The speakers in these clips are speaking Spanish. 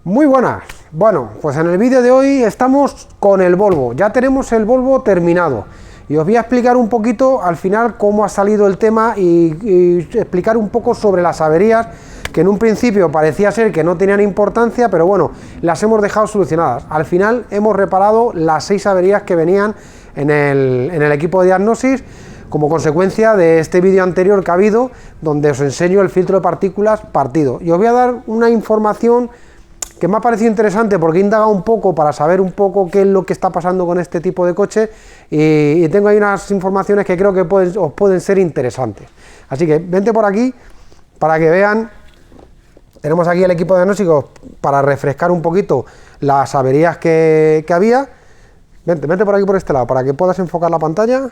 Muy buenas. Bueno, pues en el vídeo de hoy estamos con el Volvo. Ya tenemos el Volvo terminado. Y os voy a explicar un poquito al final cómo ha salido el tema y explicar un poco sobre las averías que en un principio parecía ser que no tenían importancia, pero bueno, las hemos dejado solucionadas. Al final hemos reparado las 6 averías que venían en el equipo de diagnosis como consecuencia de este vídeo anterior que ha habido, donde os enseño el filtro de partículas partido. Y os voy a dar una información que me ha parecido interesante porque he indagado un poco para saber un poco qué es lo que está pasando con este tipo de coche y tengo ahí unas informaciones que creo que os pueden ser interesantes. Así que vente por aquí para que vean. Tenemos aquí el equipo de diagnósticos para refrescar un poquito las averías que había. Vente por aquí por este lado para que puedas enfocar la pantalla.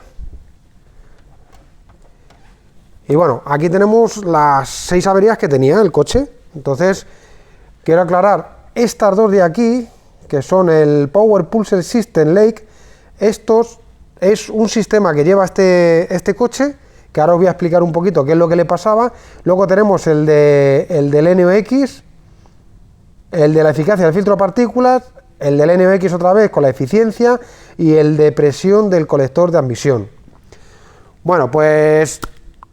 Y bueno, aquí tenemos las 6 averías que tenía el coche. Entonces, quiero aclarar estas dos de aquí, que son el Power Pulser System Lake. Estos es un sistema que lleva este coche, que ahora os voy a explicar un poquito qué es lo que le pasaba. Luego tenemos el del NOx, el de la eficacia del filtro de partículas, el del NOx otra vez con la eficiencia y el de presión del colector de admisión. Bueno, pues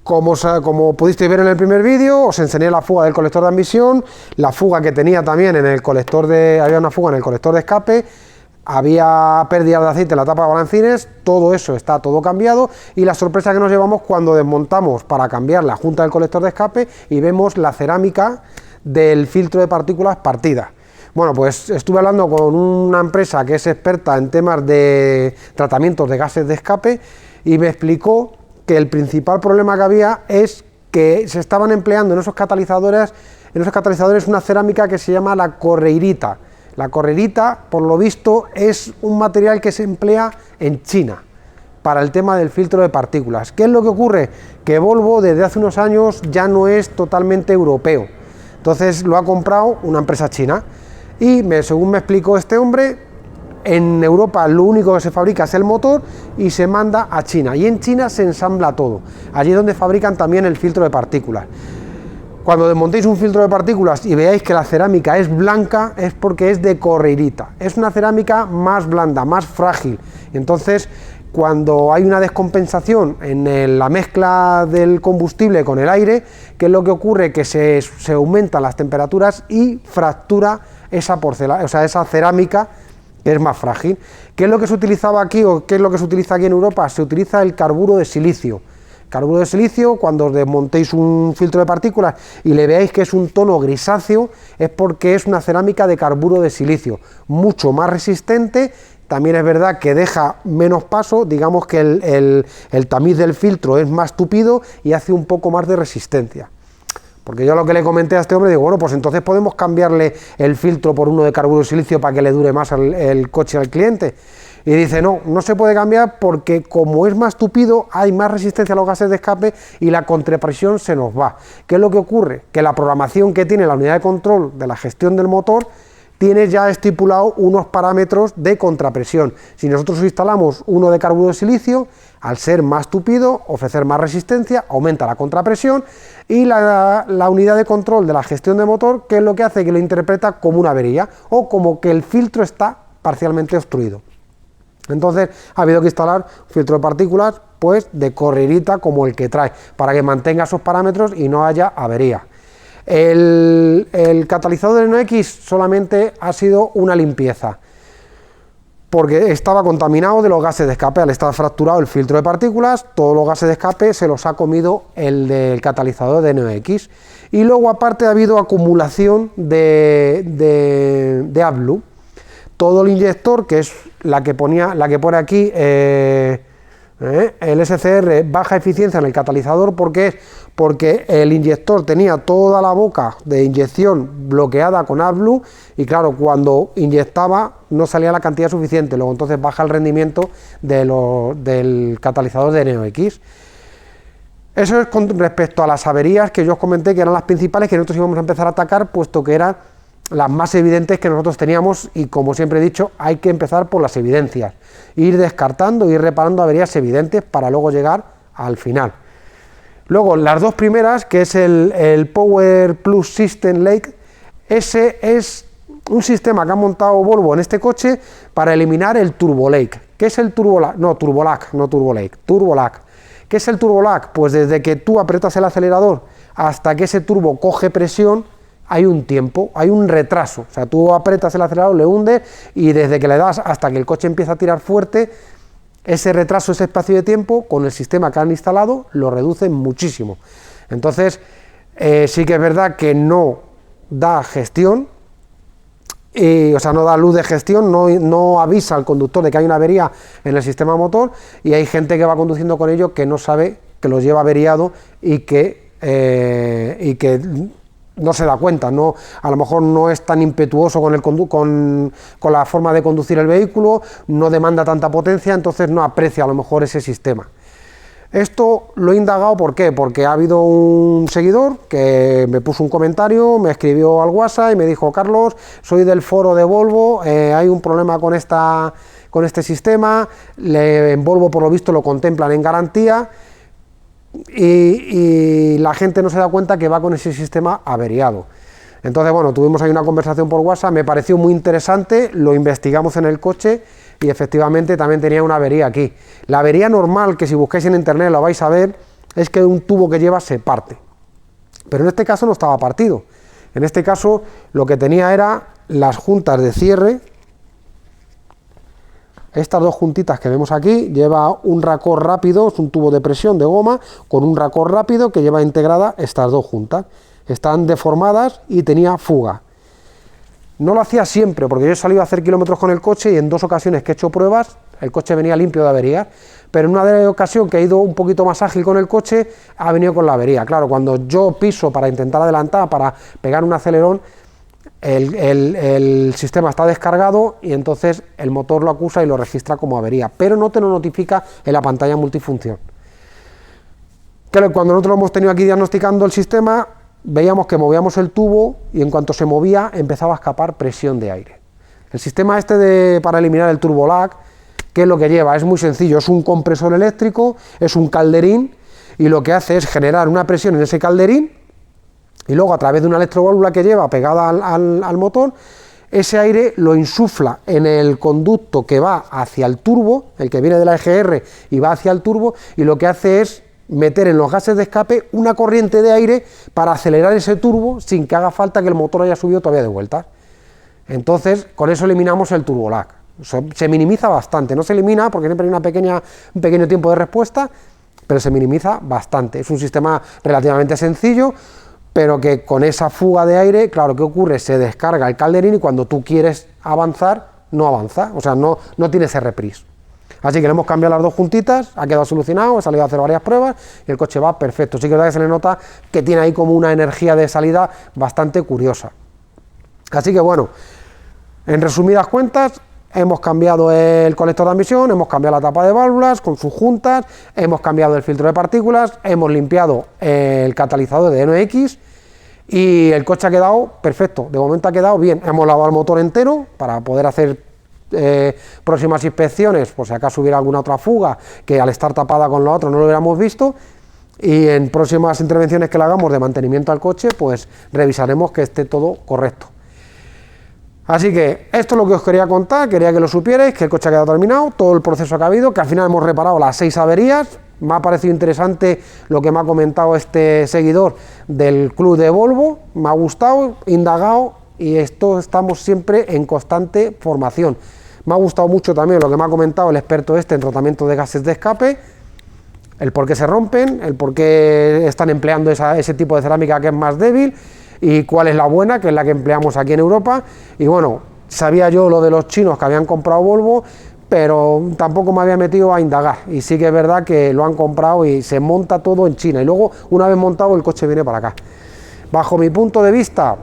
como pudisteis ver en el primer vídeo, os enseñé la fuga del colector de admisión, la fuga que tenía también en el colector había una fuga en el colector de escape, había pérdida de aceite en la tapa de balancines, todo eso está todo cambiado y la sorpresa que nos llevamos cuando desmontamos para cambiar la junta del colector de escape y vemos la cerámica del filtro de partículas partida. Bueno, pues estuve hablando con una empresa que es experta en temas de tratamientos de gases de escape y me explicó que el principal problema que había es que se estaban empleando en esos catalizadores una cerámica que se llama la correirita. La correirita, por lo visto, es un material que se emplea en China para el tema del filtro de partículas. ¿Qué es lo que ocurre? Que Volvo desde hace unos años ya no es totalmente europeo. Entonces lo ha comprado una empresa china y según me explicó este hombre, en Europa lo único que se fabrica es el motor y se manda a China, y en China se ensambla todo, allí es donde fabrican también el filtro de partículas. Cuando desmontéis un filtro de partículas y veáis que la cerámica es blanca, es porque es de correirita, es una cerámica más blanda, más frágil, y entonces cuando hay una descompensación en la mezcla del combustible con el aire, ¿qué es lo que ocurre? Que se aumentan las temperaturas y fractura esa porcelana, o sea, esa cerámica que es más frágil. ¿Qué es lo que se utilizaba aquí o qué es lo que se utiliza aquí en Europa? Se utiliza el carburo de silicio. Carburo de silicio, cuando desmontéis un filtro de partículas y le veáis que es un tono grisáceo, es porque es una cerámica de carburo de silicio, mucho más resistente. También es verdad que deja menos paso, digamos que el tamiz del filtro es más tupido y hace un poco más de resistencia. Porque yo lo que le comenté a este hombre, digo, bueno, pues entonces podemos cambiarle el filtro por uno de carburo de silicio para que le dure más el coche al cliente. Y dice, no se puede cambiar porque como es más tupido, hay más resistencia a los gases de escape y la contrapresión se nos va. ¿Qué es lo que ocurre? Que la programación que tiene la unidad de control de la gestión del motor tiene ya estipulado unos parámetros de contrapresión. Si nosotros instalamos uno de carburo de silicio, al ser más tupido, ofrecer más resistencia, aumenta la contrapresión y la unidad de control de la gestión de motor, ¿qué es lo que hace? Que lo interpreta como una avería o como que el filtro está parcialmente obstruido. Entonces ha habido que instalar un filtro de partículas pues de correirita como el que trae, para que mantenga esos parámetros y no haya avería. El catalizador del NOx solamente ha sido una limpieza, porque estaba contaminado de los gases de escape. Al estar fracturado el filtro de partículas, todos los gases de escape se los ha comido el del catalizador de NOx. Y luego aparte ha habido acumulación de AdBlue. Todo el inyector, que es la que pone aquí, el SCR baja eficiencia en el catalizador, porque el inyector tenía toda la boca de inyección bloqueada con AdBlue y claro, cuando inyectaba no salía la cantidad suficiente, luego entonces baja el rendimiento del catalizador de NOx. Eso es con respecto a las averías que yo os comenté que eran las principales que nosotros íbamos a empezar a atacar, puesto que eran las más evidentes que nosotros teníamos, y como siempre he dicho, hay que empezar por las evidencias, ir descartando, ir reparando averías evidentes para luego llegar al final. Luego las dos primeras, que es el Power Plus System Lake, ese es un sistema que ha montado Volvo en este coche para eliminar el turbolag. ¿Qué es el turbolag? No, turbolag, no turbolag, turbolag. ¿Qué es el turbolag? Pues desde que tú aprietas el acelerador hasta que ese turbo coge presión, hay un tiempo, hay un retraso. O sea, tú aprietas el acelerador, le hundes y desde que le das hasta que el coche empieza a tirar fuerte, ese retraso, ese espacio de tiempo, con el sistema que han instalado, lo reducen muchísimo. Entonces, sí que es verdad que no da gestión, o sea, no da luz de gestión, no avisa al conductor de que hay una avería en el sistema motor, y hay gente que va conduciendo con ello que no sabe que lo lleva averiado y que no se da cuenta, no, a lo mejor no es tan impetuoso con la forma de conducir el vehículo, no demanda tanta potencia, entonces no aprecia a lo mejor ese sistema. Esto lo he indagado, ¿por qué? Porque ha habido un seguidor que me puso un comentario, me escribió al WhatsApp y me dijo: Carlos, soy del foro de Volvo, hay un problema con este sistema, en Volvo por lo visto lo contemplan en garantía, y la gente no se da cuenta que va con ese sistema averiado. Entonces, bueno, tuvimos ahí una conversación por WhatsApp, me pareció muy interesante, lo investigamos en el coche y efectivamente también tenía una avería aquí. La avería normal, que si buscáis en internet lo vais a ver, es que un tubo que lleva se parte, pero en este caso no estaba partido. En este caso lo que tenía era las juntas de cierre. Estas dos juntitas que vemos aquí, lleva un racor rápido, es un tubo de presión de goma con un racor rápido que lleva integrada estas dos juntas. Están deformadas y tenía fuga. No lo hacía siempre, porque yo he salido a hacer kilómetros con el coche y en 2 ocasiones que he hecho pruebas, el coche venía limpio de averías, pero en una ocasión que he ido un poquito más ágil con el coche, ha venido con la avería. Claro, cuando yo piso para intentar adelantar, para pegar un acelerón, el sistema está descargado y entonces el motor lo acusa y lo registra como avería, pero no te lo notifica en la pantalla multifunción. Claro, cuando nosotros lo hemos tenido aquí diagnosticando el sistema, veíamos que movíamos el tubo y en cuanto se movía empezaba a escapar presión de aire. El sistema para eliminar el turbolag, ¿qué es lo que lleva? Es muy sencillo, es un compresor eléctrico, es un calderín, y lo que hace es generar una presión en ese calderín, y luego a través de una electroválvula que lleva pegada al motor, ese aire lo insufla en el conducto que va hacia el turbo, el que viene de la EGR y va hacia el turbo, y lo que hace es meter en los gases de escape una corriente de aire para acelerar ese turbo sin que haga falta que el motor haya subido todavía de vueltas. Entonces, con eso eliminamos el turbolag. Se minimiza bastante, no se elimina porque siempre hay un pequeño tiempo de respuesta, pero se minimiza bastante. Es un sistema relativamente sencillo, pero que con esa fuga de aire, claro, ¿qué ocurre? Se descarga el calderín y cuando tú quieres avanzar, no avanza, o sea, no tiene ese reprise. Así que le hemos cambiado las dos juntitas, ha quedado solucionado, he salido a hacer varias pruebas y el coche va perfecto. Sí que es verdad que se le nota que tiene ahí como una energía de salida bastante curiosa. Así que bueno, en resumidas cuentas, hemos cambiado el colector de admisión, hemos cambiado la tapa de válvulas con sus juntas, hemos cambiado el filtro de partículas, hemos limpiado el catalizador de NOx y el coche ha quedado perfecto. De momento ha quedado bien. Hemos lavado el motor entero para poder hacer próximas inspecciones, por si acaso hubiera alguna otra fuga que al estar tapada con lo otro no lo hubiéramos visto, y en próximas intervenciones que le hagamos de mantenimiento al coche, pues revisaremos que esté todo correcto. Así que esto es lo que os quería contar, quería que lo supierais, que el coche ha quedado terminado, todo el proceso que ha habido, que al final hemos reparado las 6 averías. Me ha parecido interesante lo que me ha comentado este seguidor del club de Volvo, me ha gustado, indagado, y estamos siempre en constante formación. Me ha gustado mucho también lo que me ha comentado el experto en tratamiento de gases de escape, el por qué se rompen, el por qué están empleando ese tipo de cerámica que es más débil y cuál es la buena, que es la que empleamos aquí en Europa. Y bueno, sabía yo lo de los chinos que habían comprado Volvo, pero tampoco me había metido a indagar, y sí que es verdad que lo han comprado y se monta todo en China, y luego una vez montado el coche viene para acá. Bajo mi punto de vista,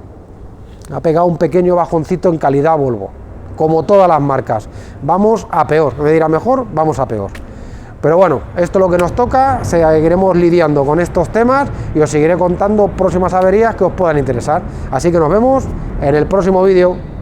ha pegado un pequeño bajoncito en calidad Volvo, como todas las marcas. Vamos a peor, me dirá mejor, vamos a peor. Pero bueno, esto es lo que nos toca, seguiremos lidiando con estos temas y os seguiré contando próximas averías que os puedan interesar. Así que nos vemos en el próximo vídeo.